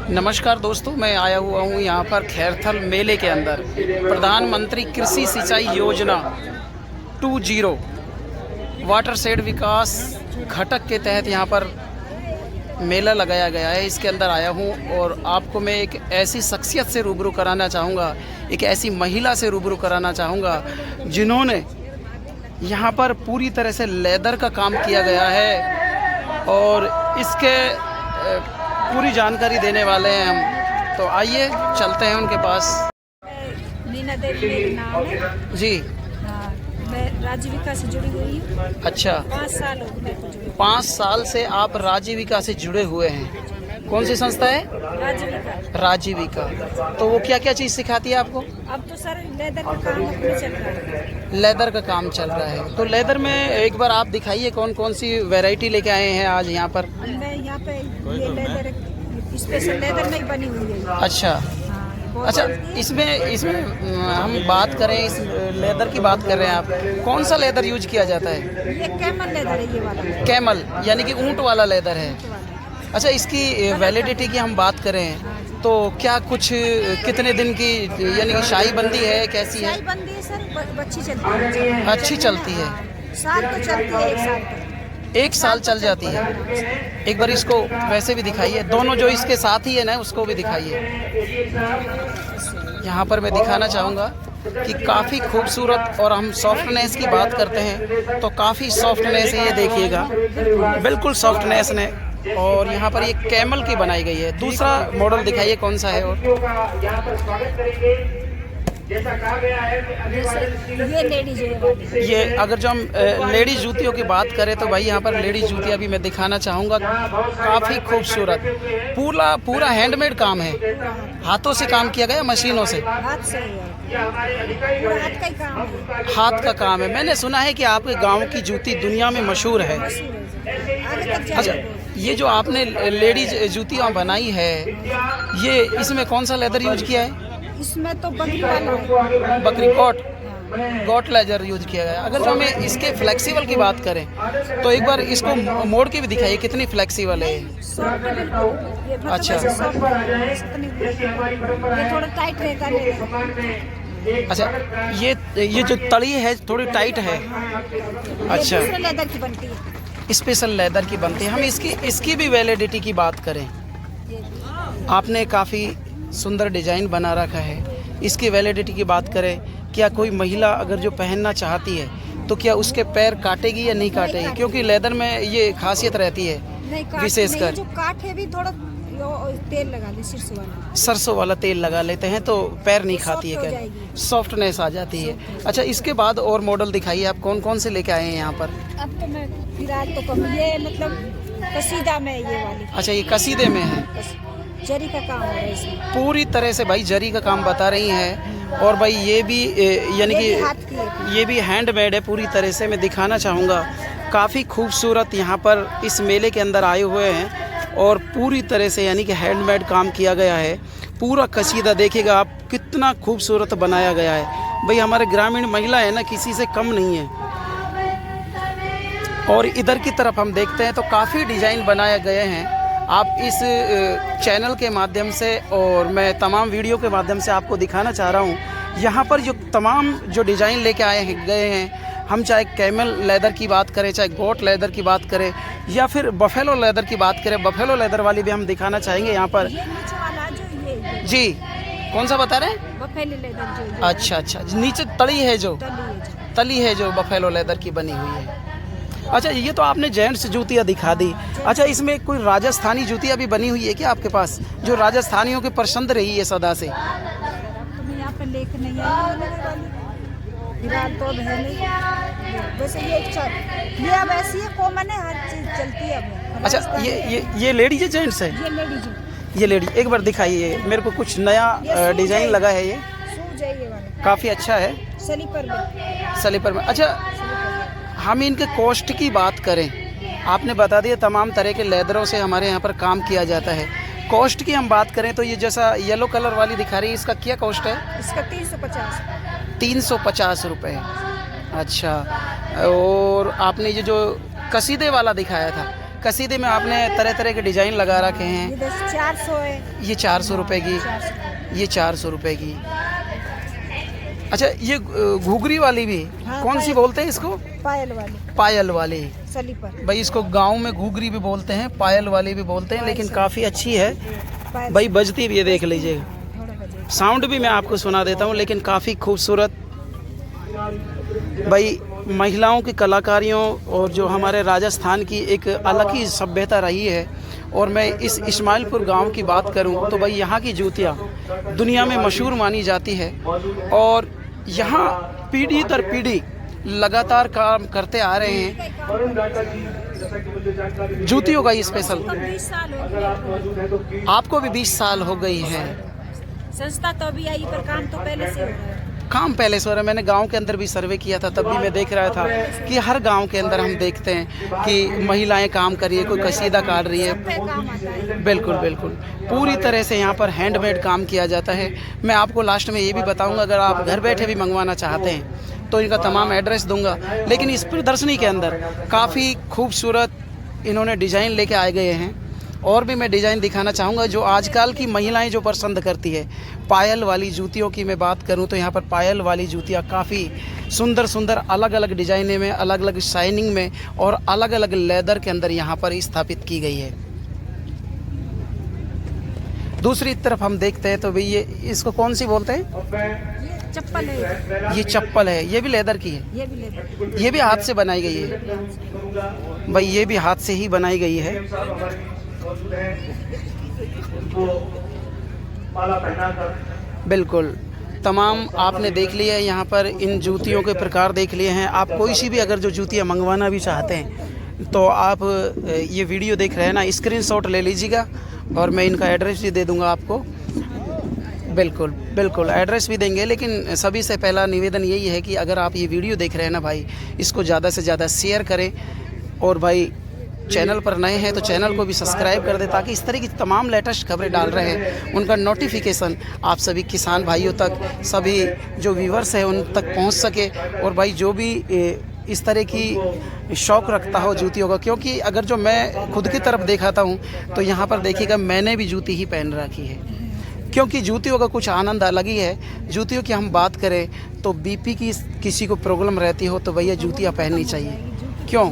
नमस्कार दोस्तों, मैं आया हुआ हूँ यहाँ पर खैरथल मेले के अंदर प्रधानमंत्री कृषि सिंचाई योजना 20 वाटर शेड विकास घटक के तहत यहाँ पर मेला लगाया गया है। इसके अंदर आया हूँ और आपको मैं एक ऐसी शख्सियत से रूबरू कराना चाहूँगा, एक ऐसी महिला से रूबरू कराना चाहूँगा जिन्होंने यहाँ पर पूरी तरह से लेदर का काम किया गया है और इसके पूरी जानकारी देने वाले हैं हम। तो आइए चलते हैं उनके पास। नीना देवी मेरा नाम है जी। हाँ, मैं राजीविका से जुड़ी हुई हूँ। अच्छा, 5 साल हो गए मेरे को जुड़े। 5 साल से आप राजीविका से जुड़े हुए हैं। कौन सी संस्था है? राजीविका। राजीविका। तो वो क्या क्या चीज़ सिखाती है आपको? अब तो सर लेदर का काम अपने चल रहा है। लेदर का काम चल रहा है। तो लेदर में एक बार आप दिखाइए कौन कौन सी वैरायटी लेके आए हैं आज यहाँ पर। मैं यहाँ पे ये लेदर स्पेशल लेदर में बनी हुई है। अच्छा हाँ, अच्छा, इसमें हम बात करें, इस लेदर की बात कर रहे हैं आप, कौन सा लेदर यूज किया जाता है? ये कैमल लेदर है, ये वाला कैमल यानी कि ऊंट वाला लेदर है। अच्छा, इसकी वैलिडिटी की हम बात करें तो क्या कुछ कितने दिन की यानी कि शाही बंदी है, कैसी है? शाही बंदी है सर, अच्छी चलती है। अच्छी चलती है। साल तो चलती है, 1 साल तक। 1 साल चल जाती है। एक बार इसको वैसे भी दिखाइए, दोनों जो इसके साथ ही है ना उसको भी दिखाइए। यहाँ पर मैं दिखाना चाहूँगा कि काफ़ी खूबसूरत, और हम सॉफ्टनेस की बात करते हैं तो काफ़ी सॉफ्टनेस है, ये देखिएगा बिल्कुल सॉफ्टनेस ने। और यहाँ पर ये कैमल की बनाई गई है। दूसरा मॉडल दिखाइए कौन सा है? और ये लेडीज है। ये अगर जो हम लेडीज जूतियों की बात करें तो भाई यहाँ पर लेडीज जूतियाँ भी मैं दिखाना चाहूँगा। काफ़ी खूबसूरत, पूरा हैंडमेड काम है, हाथों से काम किया गया, मशीनों से। हाथ से है, हाथ का ही काम है। हाथ का काम है। मैंने सुना है कि आपके गांव की जूती दुनिया में मशहूर है। अच्छा, ये जो आपने लेडीज जूतियाँ बनाई है, ये इसमें कौन सा लेदर यूज किया है? इसमें तो बकरी वाला है। बकरी गोट लेदर यूज किया गया। अगर जो हमें इसके फ्लेक्सिबल की बात करें तो एक बार इसको मोड़ के भी दिखाइए कितनी फ्लेक्सिबल है। अच्छा। ये थोड़ा टाइट रहता है। अच्छा, ये जो तली है थोड़ी टाइट है। अच्छा, दूसरे लेदर की बनती है, स्पेशल लेदर की बनती है। हम इसकी भी वैलिडिटी की बात करें, आपने काफ़ी सुंदर डिजाइन बना रखा है। इसकी वैलिडिटी की बात करें, क्या कोई महिला अगर जो पहनना चाहती है तो क्या उसके पैर काटेगी या नहीं काटेगी? क्योंकि लेदर में ये खासियत रहती है विशेषकर। जो काट है भी थोड़ा तेल लगा ले, सरसों वाला तेल लगा लेते हैं तो पैर नहीं खाती है, क्या सॉफ्टनेस आ जाती है। अच्छा, इसके बाद और मॉडल दिखाइए, आप कौन कौन से लेके आए हैं यहाँ पर? अब तो मैं फिलहाल तो कम, ये मतलब कसीदा में ये वाली। अच्छा, ये कसीदे में है, जरी का काम है इसमें। पूरी तरह से भाई जरी का काम बता रही हैं। और भाई ये भी यानी कि ये भी हैंडमेड है पूरी तरह से। मैं दिखाना चाहूँगा, काफ़ी खूबसूरत यहाँ पर इस मेले के अंदर आए हुए हैं और पूरी तरह से यानी कि हैंडमेड काम किया गया है। पूरा कसीदा देखिएगा आप, कितना खूबसूरत बनाया गया है। भाई हमारे ग्रामीण महिला है ना, किसी से कम नहीं है। और इधर की तरफ हम देखते हैं तो काफ़ी डिज़ाइन बनाए गए हैं। आप इस चैनल के माध्यम से और मैं तमाम वीडियो के माध्यम से आपको दिखाना चाह रहा हूँ, यहाँ पर जो तमाम जो डिज़ाइन लेके गए हैं, हम चाहे कैमल लेदर की बात करें, चाहे गोट लेदर की बात करें, या फिर बफेलो लेदर की बात करें। बफेलो लेदर वाली भी हम दिखाना चाहेंगे यहाँ पर। जी, कौन सा बता रहे हैं? बफेलो लेदर जो। अच्छा, नीचे तली है जो बफेलो लेदर की बनी हुई है। अच्छा, ये तो आपने जेंट्स जूतियाँ दिखा दी। अच्छा, इसमें कोई राजस्थानी जूतियाँ भी बनी हुई है क्या आपके पास, जो राजस्थानियों के पसंद रही है सदा से? यहाँ पे लेके नहीं फिलहाल तो है नहीं। वैसे ये अब ऐसी है, कॉमन है, हर चीज़ चलती है अब। अच्छा, ये लेडीज है जेंट्स है? ये लेडीज। ये लेडीज, एक बार दिखाइए मेरे को, कुछ नया डिज़ाइन लगा है। ये काफ़ी अच्छा है, स्लीपर में। अच्छा, हम इनके कॉस्ट की बात करें, आपने बता दिया तमाम तरह के लेदरों से हमारे यहाँ पर काम किया जाता है। कॉस्ट की हम बात करें तो ये जैसा येलो कलर वाली दिखा रही है, इसका क्या कॉस्ट है? इसका 350। 350 रुपये। अच्छा, और आपने ये जो कसीदे वाला दिखाया था, कसीदे में आपने तरह तरह के डिजाइन लगा रखे हैं। ये 400 है। ये 400 रुपए की, 400। ये 400 रुपए की। अच्छा, ये घुघरी वाली भी हाँ, कौन सी पायल। बोलते हैं इसको? पायल वाली, पायल वाली। स्लीपर। भाई इसको गांव में घुघरी भी बोलते हैं, पायल वाली भी बोलते हैं, लेकिन काफ़ी अच्छी है पायल भाई, बजती भी है, देख लीजिए। थोड़ा बजे। साउंड भी मैं आपको सुना देता हूँ, लेकिन काफ़ी खूबसूरत भाई। महिलाओं की कलाकारियों और जो हमारे राजस्थान की एक अलग ही सभ्यता रही है। और मैं इस इस्माइलपुर गांव की बात करूं तो भाई यहाँ की जूतियाँ दुनिया में मशहूर मानी जाती है। और यहाँ पीढ़ी दर पीढ़ी लगातार काम करते आ रहे हैं जूतियों का। ये स्पेशल 20 साल हो गए। आपको भी 20 साल हो गई है। संस्था तो अभी आई पर काम तो पहले से हो रहा है। काम पहले से हो रहा है। मैंने गांव के अंदर भी सर्वे किया था, तब भी मैं देख रहा था कि हर गांव के अंदर हम देखते हैं कि महिलाएं काम कर रही है, कोई कसीदा काट रही है। सब पे काम आता है। बिल्कुल बिल्कुल, पूरी तरह से यहाँ पर हैंडमेड काम किया जाता है। मैं आपको लास्ट में ये भी बताऊंगा, अगर आप घर बैठे भी मंगवाना चाहते हैं तो इनका तमाम एड्रेस दूंगा। लेकिन इस प्रदर्शनी के अंदर काफ़ी खूबसूरत इन्होंने डिज़ाइन लेके आए गए हैं। और भी मैं डिज़ाइन दिखाना चाहूँगा जो आजकल की महिलाएं जो पसंद करती है। पायल वाली जूतियों की मैं बात करूँ तो यहाँ पर पायल वाली जूतियाँ काफ़ी सुंदर सुंदर अलग अलग डिज़ाइने में, अलग अलग शाइनिंग में और अलग अलग लेदर के अंदर यहाँ पर स्थापित की गई है। दूसरी तरफ हम देखते हैं तो भाई ये इसको कौन सी बोलते हैं? ये चप्पल है। ये चप्पल है, ये भी लेदर की है। ये भी ले। ये भी हाथ से बनाई गई है भाई, ये भी हाथ से ही बनाई गई है। बिल्कुल, तमाम आपने देख लिया है यहाँ पर। इन जूतियों के प्रकार देख लिए हैं। आप कोई सी भी अगर जो जूतियाँ मंगवाना भी चाहते हैं तो आप ये वीडियो देख रहे हैं ना, स्क्रीनशॉट ले लीजिएगा और मैं इनका एड्रेस भी दे दूँगा आपको। बिल्कुल बिल्कुल, एड्रेस भी देंगे। लेकिन सभी से पहला निवेदन यही है कि अगर आप ये वीडियो देख रहे हैं ना भाई, इसको ज़्यादा से ज़्यादा शेयर करें। और भाई चैनल पर नए हैं तो चैनल को भी सब्सक्राइब कर दें, ताकि इस तरह की तमाम लेटेस्ट खबरें डाल रहे हैं उनका नोटिफिकेशन आप सभी किसान भाइयों तक, सभी जो व्यूवर्स हैं उन तक पहुंच सके। और भाई जो भी इस तरह की शौक़ रखता हो जूतियों का, क्योंकि अगर जो मैं खुद की तरफ देखाता हूँ तो यहाँ पर देखिएगा मैंने भी जूती ही पहन रखी है, क्योंकि जूतियों का कुछ आनंद अलग ही है। जूतियों की हम बात करें तो बीपी की किसी को प्रॉब्लम रहती हो तो भैया जूतियाँ पहननी चाहिए। क्यों,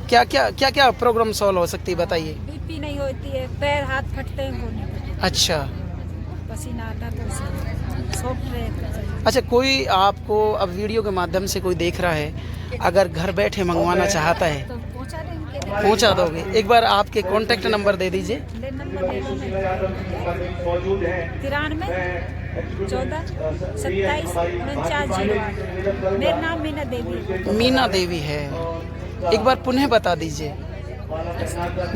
क्या क्या क्या क्या प्रॉब्लम सॉल्व हो सकती है बताइए? बीपी नहीं होती है, पैर हाथ फटते हैं, वो नहीं फटते। अच्छा पसीना आता तो सॉफ्ट रहता। अच्छा, कोई आपको अब वीडियो के माध्यम से कोई देख रहा है, अगर घर बैठे मंगवाना चाहता है तो पहुंचा देंगे। पहुंचा दोगे? एक बार आपके कॉन्टैक्ट नंबर दे दीजिए। ले नंबर ले लो। 93 14 27 49 08। मेरा नाम मीना देवी है। मीना देवी है। एक बार पुनः बता दीजिए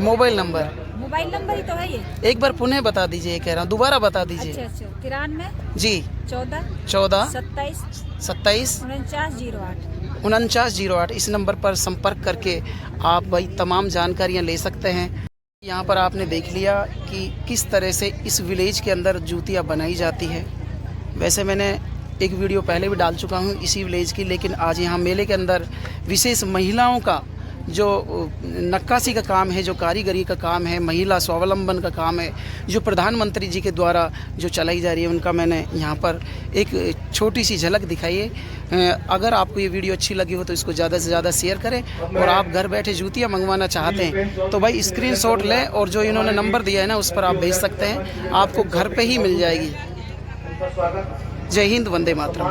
मोबाइल नंबर। मोबाइल नंबर ही तो है ये। एक बार पुनः बता दीजिए, कह रहा हूँ दोबारा बता दीजिए। अच्छा 93 जी 14 27 27 27 49 08। 4908 इस नंबर पर संपर्क करके आप भाई तमाम जानकारियाँ ले सकते हैं। यहाँ पर आपने देख लिया कि किस तरह से इस विलेज के अंदर जूतियाँ बनाई जाती है। वैसे मैंने एक वीडियो पहले भी डाल चुका हूँ इसी विलेज की, लेकिन आज यहाँ मेले के अंदर विशेष महिलाओं का जो नक्काशी का काम है, जो कारीगरी का काम है, महिला स्वावलंबन का काम है, जो प्रधानमंत्री जी के द्वारा जो चलाई जा रही है, उनका मैंने यहाँ पर एक छोटी सी झलक दिखाई है। अगर आपको ये वीडियो अच्छी लगी हो तो इसको ज़्यादा से ज़्यादा शेयर करें। और आप घर बैठे जूतियाँ मंगवाना चाहते हैं तो भाई स्क्रीनशॉट लें और जो इन्होंने नंबर दिया है ना उस पर आप भेज सकते हैं, आपको घर पर ही मिल जाएगी। जय हिंद, वंदे मातरम।